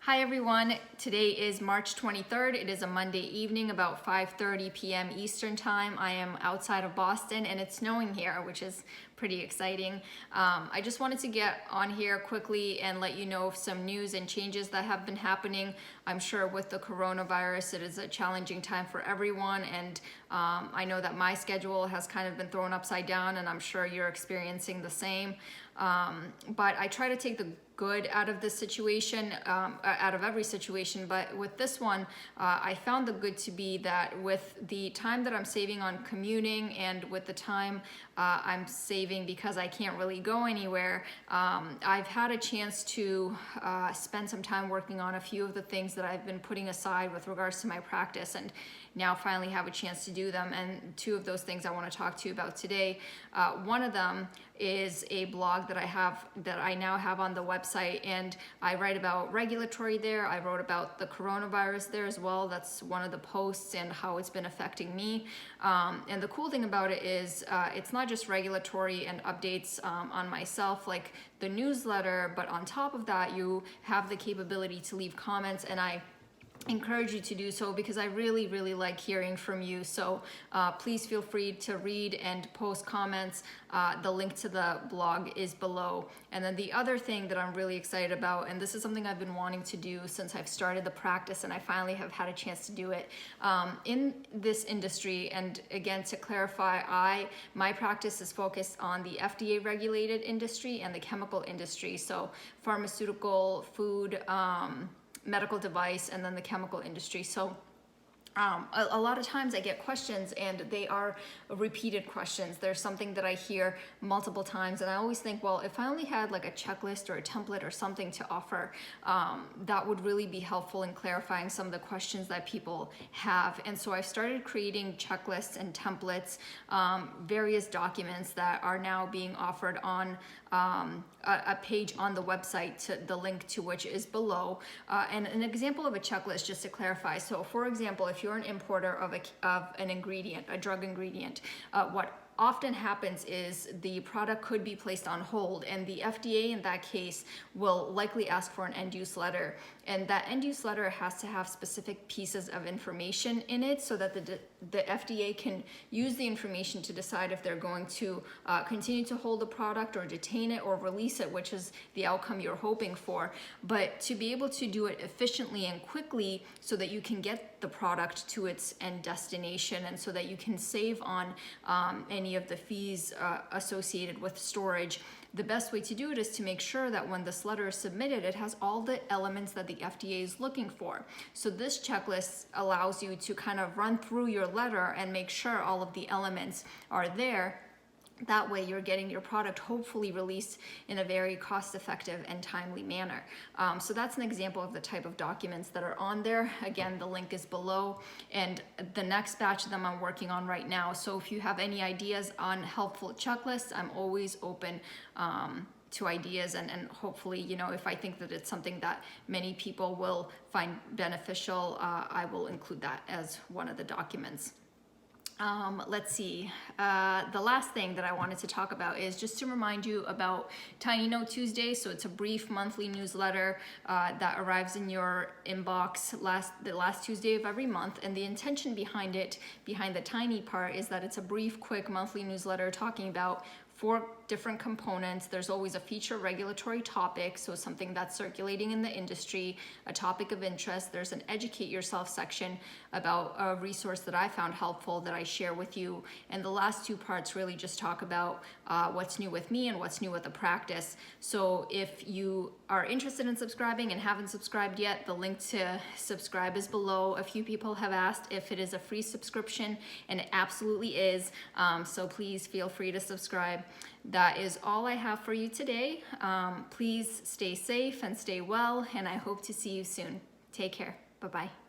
Hi everyone, today is March 23rd. It is a Monday evening, about 5:30 p.m. Eastern time. I am outside of Boston and it's snowing here, which is pretty exciting. I just wanted to get on here quickly and let you know of some news and changes that have been happening. I'm sure with the coronavirus, it is a challenging time for everyone, and I know that my schedule has kind of been thrown upside down, and I'm sure you're experiencing the same. But I try to take the good out of this situation, out of every situation, but with this one, I found the good to be that with the time that I'm saving on commuting and with the time I'm saving because I can't really go anywhere, I've had a chance to spend some time working on a few of the things that I've been putting aside with regards to my practice, and now finally have a chance to do them. And two of those things I want to talk to you about today. One of them is a blog that I now have on the website, and I write about regulatory there. I wrote about the coronavirus there as well. That's one of the posts and how it's been affecting me. And the cool thing about it is it's not just regulatory and updates on myself like the newsletter, but on top of that, you have the capability to leave comments, and I encourage you to do so because I really like hearing from you. So please feel free to read and post comments. The link to the blog is below. And then the other thing that I'm really excited about, and this is something I've been wanting to do since I've started the practice, and I finally have had a chance to do it in this industry. And again, to clarify, my practice is focused on the FDA regulated industry and the chemical industry. So pharmaceutical, food, medical device, and then the chemical industry. So a lot of times I get questions and they are repeated questions. There's something that I hear multiple times, and I always think, well, if I only had like a checklist or a template or something to offer, that would really be helpful in clarifying some of the questions that people have. And so I've started creating checklists and templates, various documents that are now being offered on a page on the website, the link to which is below. And an example of a checklist, just to clarify. So for example, if you're an importer of an ingredient, a drug ingredient, what often happens is the product could be placed on hold, and the FDA in that case will likely ask for an end-use letter, and that end-use letter has to have specific pieces of information in it so that the FDA can use the information to decide if they're going to continue to hold the product or detain it or release it, which is the outcome you're hoping for. But to be able to do it efficiently and quickly so that you can get the product to its end destination, and so that you can save on any of the fees associated with storage, the best way to do it is to make sure that when this letter is submitted, it has all the elements that the FDA is looking for. So this checklist allows you to kind of run through your letter and make sure all of the elements are there. That way you're getting your product hopefully released in a very cost-effective and timely manner. So that's an example of the type of documents that are on there. Again, the link is below, and the next batch of them I'm working on right now. So if you have any ideas on helpful checklists, I'm always open to ideas, and hopefully, you know, if I think that it's something that many people will find beneficial, I will include that as one of the documents. Let's see. The last thing that I wanted to talk about is just to remind you about Tiny Note Tuesday. So it's a brief monthly newsletter that arrives in your inbox the last Tuesday of every month. And the intention behind it, behind the tiny part, is that it's a brief, quick monthly newsletter talking about 4 different components. There's always a feature regulatory topic, so something that's circulating in the industry, a topic of interest. There's an educate yourself section about a resource that I found helpful that I share with you. And the last 2 parts really just talk about what's new with me and what's new with the practice. So if you are interested in subscribing and haven't subscribed yet, the link to subscribe is below. A few people have asked if it is a free subscription, and it absolutely is. So please feel free to subscribe. That is all I have for you today. Please stay safe and stay well, and I hope to see you soon. Take care. Bye-bye.